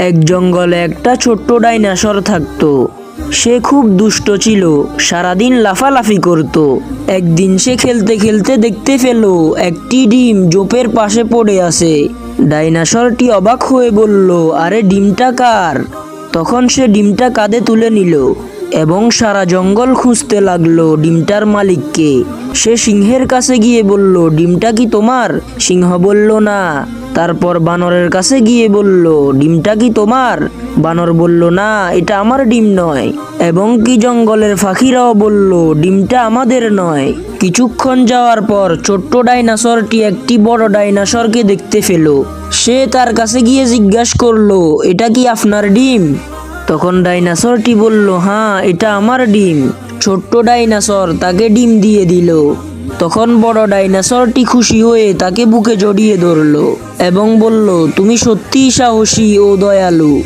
এক জঙ্গলে একটা ছোট্ট ডাইনোসর থাকতো। সে খুব দুষ্ট ছিল, সারাদিন লাফালাফি করত। একদিন সে খেলতে খেলতে দেখতে পেল একটি ডিম ঝোপের পাশে পড়ে আছে। ডাইনোসরটি অবাক হয়ে বলল, আরে ডিমটা কার? তখন সে ডিমটা কাঁধে তুলে নিল এবং সারা জঙ্গল খুঁজতে লাগলো ডিমটার মালিককে। সে সিংহের কাছে গিয়ে বলল, ডিমটা কি তোমার? সিংহ বলল না। তারপর বানরের কাছে গিয়ে বলল, ডিমটা কি তোমার? বানর বলল, না, এটা আমার ডিম নয়। এবং কি জঙ্গলের পাখিরাও বলল, ডিমটা আমাদের নয়। কিছুক্ষণ যাওয়ার পর ছোট্ট ডাইনোসরটি একটি বড় ডাইনোসরকে দেখতে পেল। সে তার কাছে গিয়ে জিজ্ঞাসা করলো, এটা কি আপনার ডিম? তখন ডাইনোসরটি বলল, হ্যাঁ, এটা আমার ডিম। ছোট্ট ডাইনোসর তাকে ডিম দিয়ে দিল। তখন বড় ডাইনোসরটি খুশি হয়ে তাকে বুকে জড়িয়ে ধরল এবং বলল, তুমি সত্যিই সাহসী ও দয়ালু।